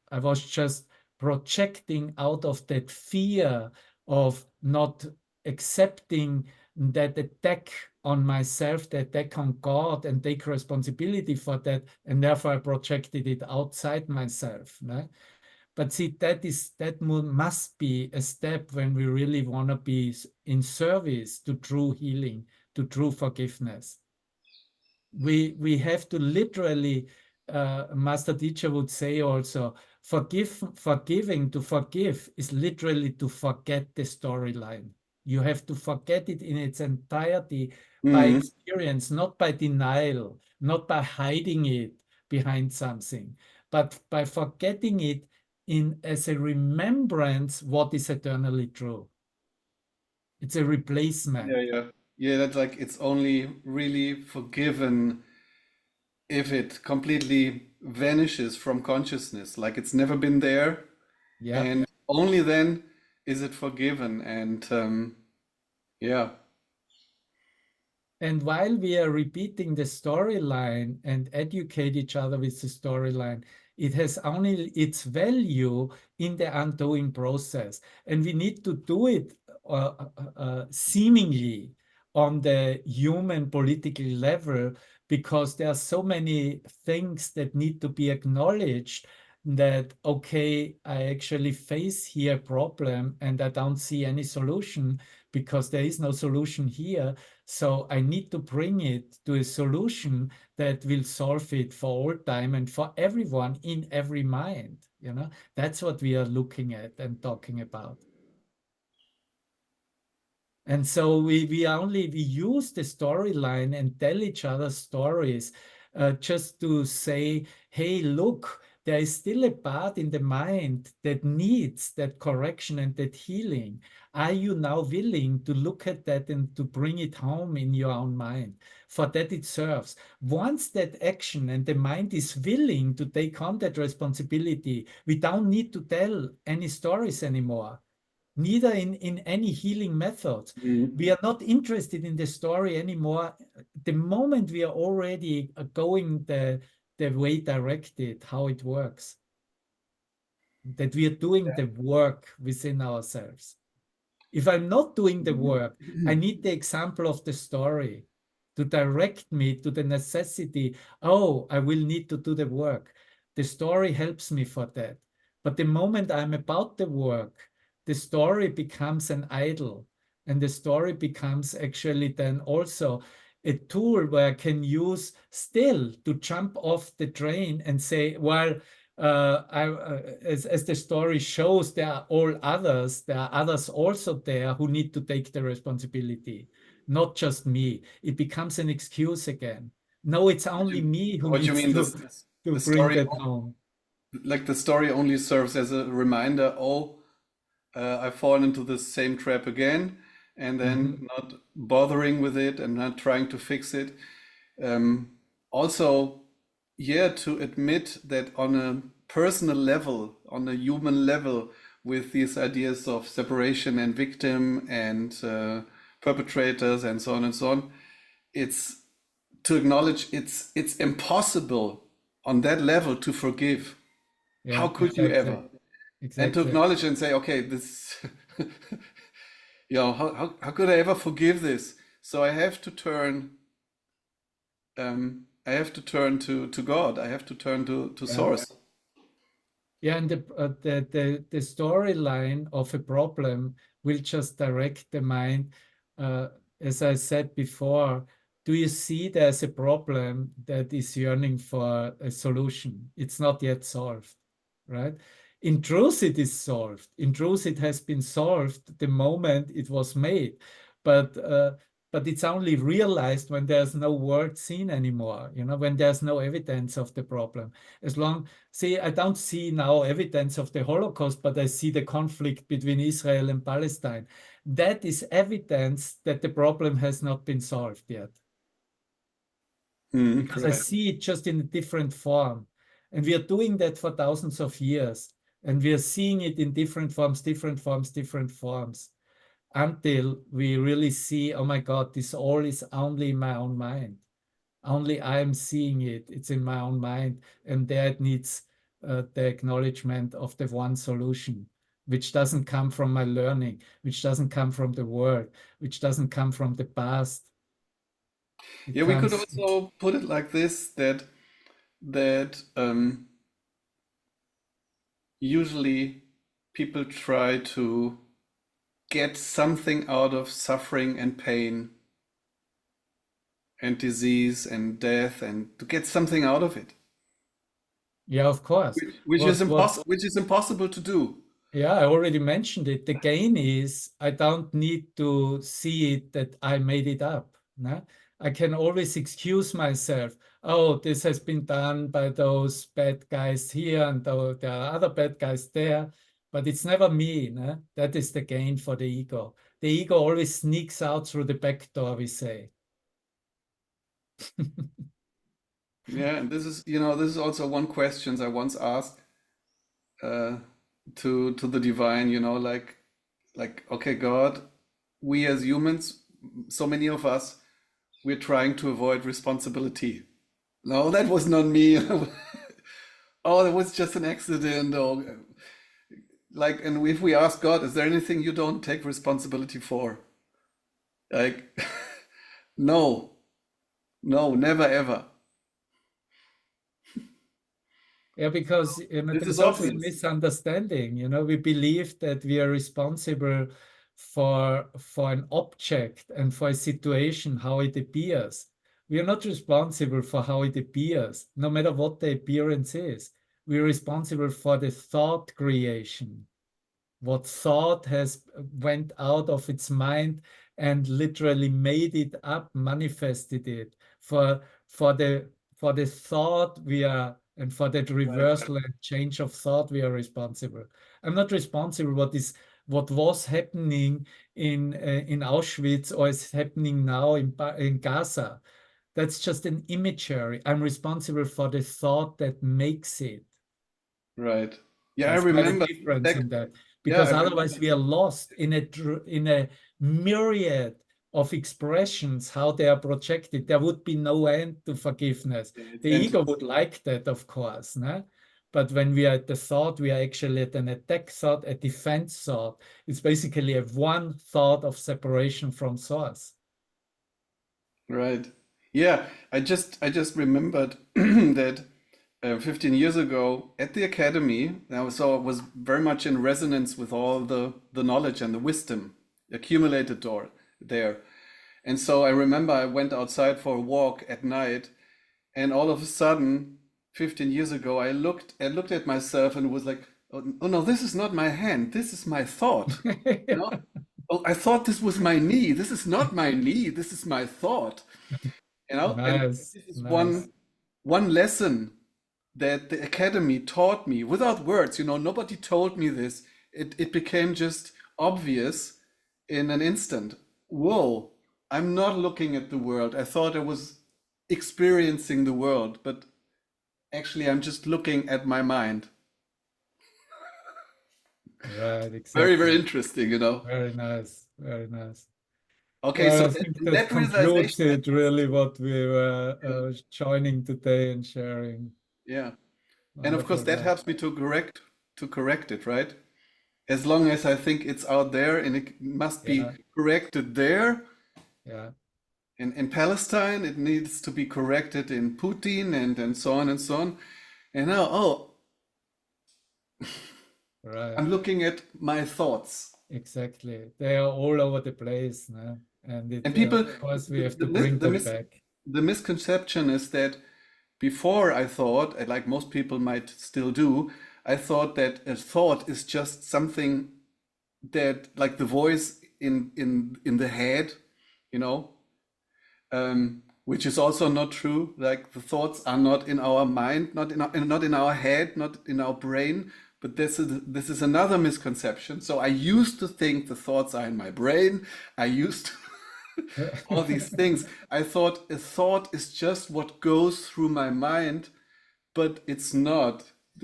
just projecting out of that fear of not accepting that attack on myself, the attack on God, and take responsibility for that, and therefore I projected it outside myself. No? But see, that must be a step when we really want to be in service to true healing, to true forgiveness. We have to literally, Master Teacher would say also, forgiving to forgive is literally to forget the storyline. You have to forget it in its entirety by Mm. experience, not by denial, not by hiding it behind something, but by forgetting it in as a remembrance what is eternally true. It's a Yeah, replacement. yeah. Yeah, that's like it's only really forgiven if it completely vanishes from consciousness, like it's never been there, Yeah. and only then is it forgiven. And yeah. And while we are repeating the storyline and educate each other with the storyline, it has only its value in the undoing process. And we need to do it seemingly on the human political level because there are so many things that need to be acknowledged that, okay, I actually face here a problem and I don't see any solution because there is no solution here. So I need to bring it to a solution that will solve it for all time and for everyone in every mind. That's what we are looking at and talking about. And so we use the storyline and tell each other stories just to say, hey, look, there is still a part in the mind that needs that correction and that healing. Are you now willing to look at that and to bring it home in your own mind? For that it serves. Once that action and the mind is willing to take on that responsibility, we don't need to tell any stories anymore, neither in any healing methods. Mm. We are not interested in the story anymore. The moment we are already going the way directed, how it works, that we are doing the work within ourselves. If I'm not doing the work, I need the example of the story to direct me to the necessity. Oh, I will need to do the work. The story helps me for that. But the moment I'm about the work, the story becomes an idol. And the story becomes actually then also a tool where I can use still to jump off the train and say, well, as the story shows, there are all others. There are others also there who need to take the responsibility, not just me. It becomes an excuse again. No, it's only me who What you needs mean, to the bring story, that home. like the story only serves as a reminder, oh, I've fallen into the same trap again, and Mhm. then not bothering with it and not trying to fix it. Um, Also, yeah, to admit that on a personal level, on a human level, with these ideas of separation and victim and perpetrators and so on and so on, it's to acknowledge it's impossible on that level to forgive. How Yeah, could you exactly. ever? And to Exactly. acknowledge and say, okay, this, how could I ever forgive this? So I have to turn to God. I have to turn to Yeah. source. Yeah, and the storyline of a problem will just direct the mind. Uh, as I said before, do you see there's a problem that is yearning for a solution? It's not yet solved, right? In truth, it is solved. In truth, it has been solved the moment it was made. But but it's only realized when there's no word seen anymore, when there's no evidence of the problem. As long See, I don't see now evidence of the Holocaust, but I see the conflict between Israel and Palestine. That is evidence that the problem has not been solved yet, Mm, because I correct. see it just in a different form. And we are doing that for thousands of years. And we are seeing it in different forms, different forms, different forms, until we really see, oh my God, this all is only in my own mind. Only I am seeing it. It's in my own mind. And there it needs the acknowledgement of the one solution, which doesn't come from my learning, which doesn't come from the world, which doesn't come from the past. It Yeah, we could comes, also put it like this, that usually people try to get something out of suffering and pain and disease and death and to get something out of it, yeah, of course. which is What impossible to do. Yeah, I already mentioned it. The gain is I don't need to see it that I made it up. No? I can always excuse myself. Oh, this has been done by those bad guys here and there are other bad guys there, but it's never me. No? That is the gain for the ego. The ego always sneaks out through the back door, we say. Yeah, and this is, this is also one question I once asked uh, to the divine, like, okay, God, we as humans, so many of us, we're trying to avoid responsibility. No, that was not me. Oh, that was just an accident. Or like, and if we ask God, is there anything you don't take responsibility for? Like, no, no, never ever. Yeah, because This is there's also a obvious. misunderstanding. We believe that we are responsible for an object and for a situation, how it appears. We are not responsible for how it appears, no matter what the appearance is. We are responsible for the thought creation, what thought has went out of its mind and literally made it up, manifested it. For the thought we are, and for that Right. reversal and change of thought we are responsible. I'm not responsible what was happening in Auschwitz or is happening now in Gaza. That's just an imagery. I'm responsible for the thought that makes it. Right. Yeah, I There's quite a remember. difference Like, in that yeah, I because otherwise remember. we are lost in a myriad of expressions how they are projected. There would be no end to forgiveness. Yeah, it's The endless. ego would like that, of course, no? But when we are at the thought, we are actually at an attack thought, a defense thought. It's basically a one thought of separation from source. Right. Yeah, I just remembered that 15 years ago at the academy, I was very much in resonance with all the knowledge and the wisdom accumulated there. And so I remember I went outside for a walk at night, and all of a sudden, 15 years ago, I looked at myself and was like, oh no, this is not my hand, this is my thought. You know? Oh, I thought this was my knee. This is not my knee, this is my thought. And Nice, this is nice. one lesson that the academy taught me without words. Nobody told me this. It became just obvious in an instant. Whoa, I'm not looking at the world. I thought I was experiencing the world, but actually I'm just looking at my mind. Right, Very, very exactly. interesting. Very nice, very nice. Okay, so Well, I think that that concludes realization, that it was, really what we were yeah, joining today and sharing. yeah. And of course Wonderful, that man. helps me to correct it, right? As long as I think it's out there and it must be Yeah, corrected there yeah, in Palestine, it needs to be corrected in Putin and so on and so on. And now, oh, right. I'm looking at my thoughts. Exactly. They are all over the place, no? And And of people, course, we the, have the, to mis- bring the, them mis- back. the misconception is that before I thought, and like most people might still do, I thought that a thought is just something that, like the voice in the head, you know, which is also not true. Like the thoughts are not in our mind, not in our head, not in our brain. But this is another misconception. So I used to think the thoughts are in my brain. I used to all these things. I thought a thought is just what goes through my mind, but it's not.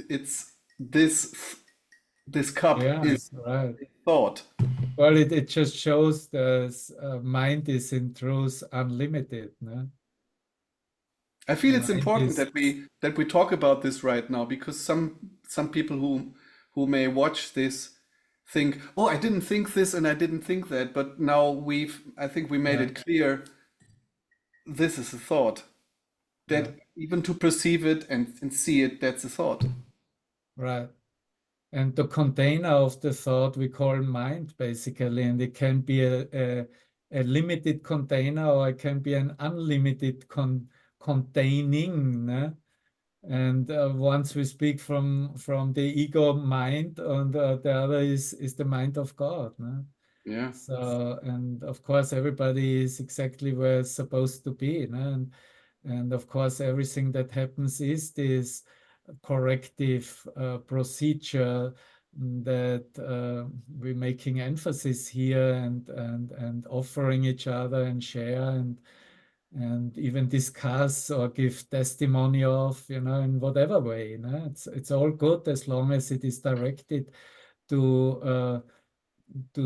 It's this cup Yeah, is right. thought. Well, it just shows the mind is in truth unlimited, no? I feel The it's mind important is, that we talk about this right now because some people who may watch this think, oh, I didn't think this and I didn't think that, but now I think we made yeah, it clear this is a thought. yeah, That even to perceive it and see it, that's a thought. right. And the container of the thought we call mind, basically, and it can be a limited container or it can be an unlimited containing, né? And once we speak from the ego mind, and the other is the mind of God. No? Yeah. So, and of course, everybody is exactly where it's supposed to be. No? And of course, everything that happens is this corrective procedure that we're making emphasis here, and offering each other and share, and even discuss or give testimony of, in whatever way. It's all good as long as it is directed to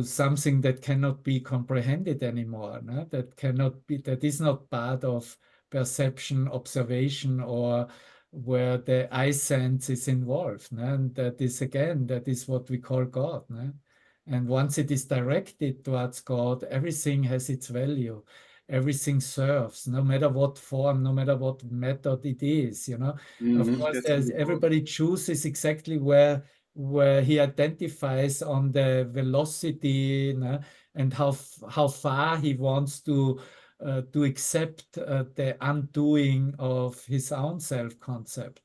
something that cannot be comprehended anymore. No? That is not part of perception, observation, or where the eye sense is involved. No? And that is what we call God. No? And once it is directed towards God, everything has its value. Everything serves, no matter what form, no matter what method it is. Of course, That's really cool. everybody chooses exactly where he identifies on the velocity, and how far he wants to accept the undoing of his own self-concept.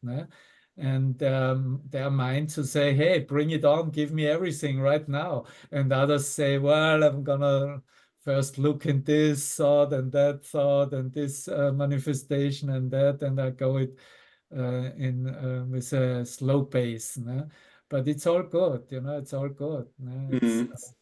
And there are minds who say, "Hey, bring it on, give me everything right now," and others say, "Well, I'm gonna first look in this thought and that thought and this manifestation and that, and I go it in with a slow pace." But it's all good, it's all good. It's Mhm.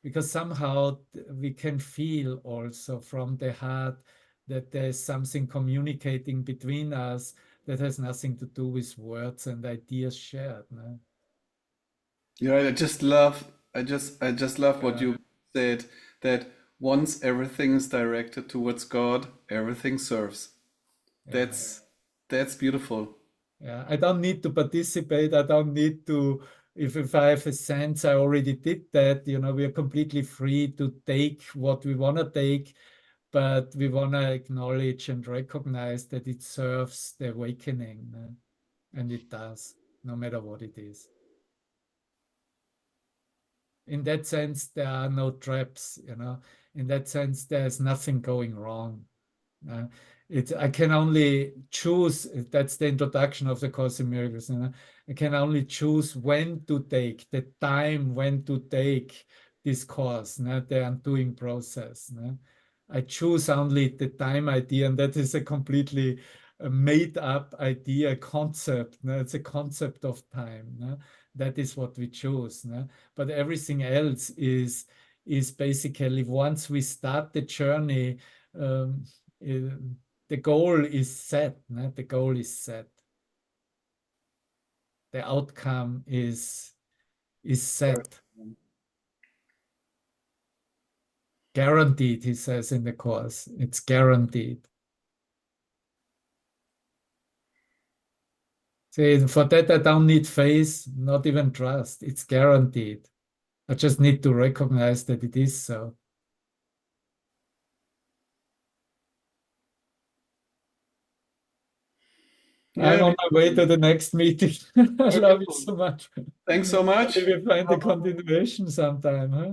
because somehow we can feel also from the heart that there's something communicating between us that has nothing to do with words and ideas shared. No? Yeah, I just love what Yeah, you said, that once everything is directed towards God, everything serves. yeah. That's that's beautiful. Yeah, I don't need to participate. I don't need to, if I have a sense, I already did that. We are completely free to take what we want to take, but we want to acknowledge and recognize that it serves the awakening, and it does, no matter what it is. In that sense, there are no traps. In that sense, there's nothing going wrong. Uh, I can only choose. That's the introduction of the Course in Miracles. I can only choose when to take the time, when to take this course, the undoing process. I choose only the time idea, and that is a completely made up idea, concept. It's a concept of time. That is what we choose. But everything else is basically, once we start the journey. Uh, the goal is set. The goal is set. The outcome is set. Guaranteed, he says in the course. It's guaranteed. See, for that I don't need faith, not even trust. It's guaranteed. I just need to recognize that it is so. I'm Yeah, on my way to beautiful. the next meeting. I love you Beautiful. so much. Thanks so Maybe much. we find the continuation sometime, huh?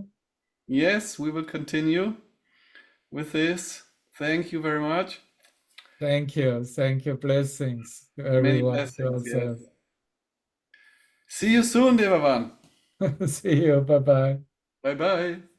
Yes, we will continue with this. Thank you very much. Thank you. Thank you. Blessings to Many everyone, to blessings, yes. ourselves. See you soon, Devavan. See you. Bye bye. Bye bye.